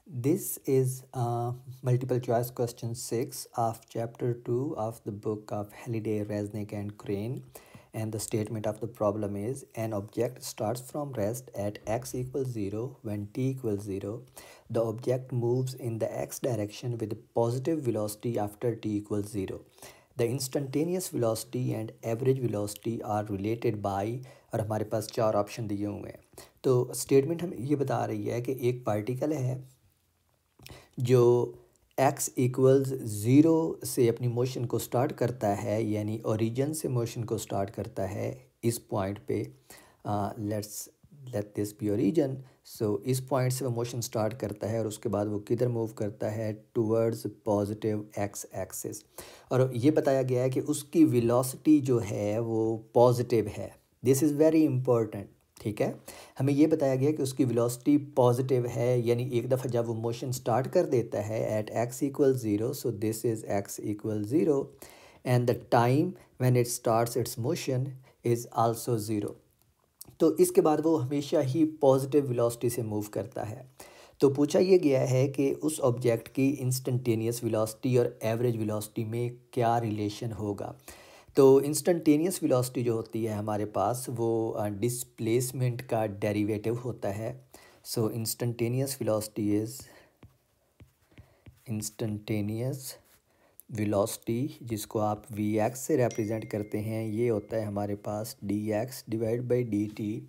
This is multiple choice question 6 of chapter 2 of the book of Halliday, Resnick and Crane. And the statement of the problem is an object starts from rest at x equals 0 when t equals 0. The object moves in the x direction with positive velocity after t equals 0. The instantaneous velocity and average velocity are related by और हमारे पास चार option दिए हुए हैं। तो statement हम ये बता रही है कि एक पार्टिकल है जो x इक्वल्स ज़ीरो से अपनी मोशन को स्टार्ट करता है, यानी ओरिजिन से मोशन को स्टार्ट करता है इस पॉइंट पे। Let's let this be origin. So इस पॉइंट से वो मोशन स्टार्ट करता है और उसके बाद वो किधर मूव करता है, टूवर्ड्स पॉजिटिव एक्स एक्सिस। और ये बताया गया है कि उसकी वेलोसिटी जो है वो पॉजिटिव है। This is very important. ठीक है, हमें ये बताया गया कि उसकी वेलोसिटी पॉजिटिव है, यानी एक दफ़ा जब वो मोशन स्टार्ट कर देता है at x equal 0, so this is x equal 0 and the time when it starts its motion is also 0। तो इसके बाद वो हमेशा ही पॉजिटिव वेलोसिटी से मूव करता है। तो पूछा ये गया है कि उस ऑब्जेक्ट की इंस्टेंटेनियस वेलोसिटी और एवरेज वेलोसिटी में क्या रिलेशन होगा। तो इंस्टेंटेनियस वेलोसिटी जो होती है हमारे पास वो डिस्प्लेसमेंट का डेरिवेटिव होता है। So instantaneous velocity is instantaneous velocity, जिसको आप वी एक्स से रिप्रेजेंट करते हैं, ये होता है हमारे पास D X divide by D T.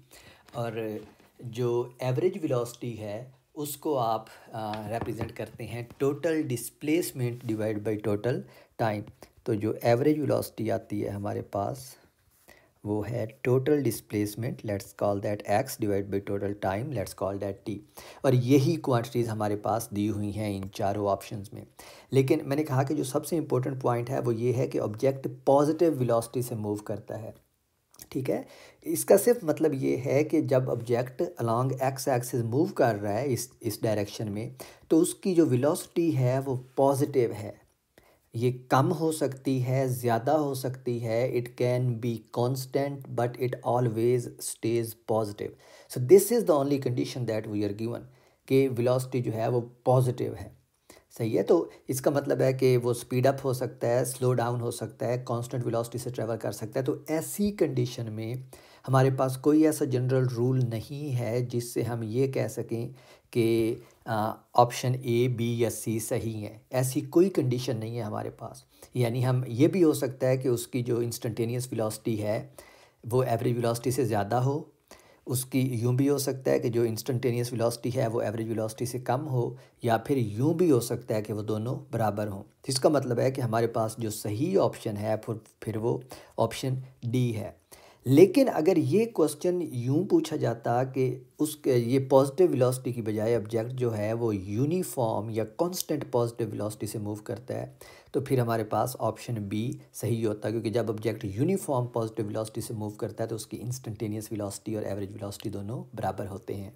और जो एवरेज वेलोसिटी है उसको आप रिप्रेजेंट करते हैं total displacement divide by total time. तो जो एवरेज वेलोसिटी आती है हमारे पास वो है total displacement, let's call that x divide by total time, let's call that T. और यही क्वांटिटीज़ हमारे पास दी हुई हैं इन चारों ऑप्शंस में। लेकिन मैंने कहा कि जो सबसे इम्पोर्टेंट पॉइंट है वो ये है कि ऑब्जेक्ट पॉजिटिव वेलोसिटी से मूव करता है। ठीक है, इसका सिर्फ मतलब ये है कि जब object along x axis move कर रहा है इस डायरेक्शन में, तो उसकी जो वेलोसिटी है वो पॉजिटिव है। ये कम हो सकती है, ज़्यादा हो सकती है, it can be constant but it always stays positive. So this is the only condition that we are given कि वेलोसिटी जो है वो पॉजिटिव है। सही है, तो इसका मतलब है कि वो स्पीड अप हो सकता है, स्लो डाउन हो सकता है, कांस्टेंट वेलोसिटी से ट्रैवल कर सकता है। तो ऐसी कंडीशन में हमारे पास कोई ऐसा जनरल रूल नहीं है जिससे हम ये कह सकें कि ऑप्शन ए, बी या सी सही है। ऐसी कोई कंडीशन नहीं है हमारे पास। यानी हम ये भी हो सकता है कि उसकी जो इंस्टेंटेनियस वेलोसिटी है वो एवरेज वेलोसिटी से ज़्यादा हो, उसकी यूँ भी हो सकता है कि जो इंस्टेंटेनियस वेलोसिटी है वो एवरेज वेलोसिटी से कम हो, या फिर यूँ भी हो सकता है कि वो दोनों बराबर हों। इसका मतलब है कि हमारे पास जो सही ऑप्शन है फिर वो ऑप्शन डी है। लेकिन अगर ये क्वेश्चन यूँ पूछा जाता कि उसके ये पॉजिटिव वेलोसिटी की बजाय ऑब्जेक्ट जो है वो यूनिफॉर्म या कांस्टेंट पॉजिटिव वेलोसिटी से मूव करता है, तो फिर हमारे पास ऑप्शन बी सही होता, क्योंकि जब ऑब्जेक्ट यूनिफॉर्म पॉजिटिव वेलोसिटी से मूव करता है तो उसकी इंस्टेंटेनियस वेलोसिटी और एवरेज वेलोसिटी दोनों बराबर होते हैं।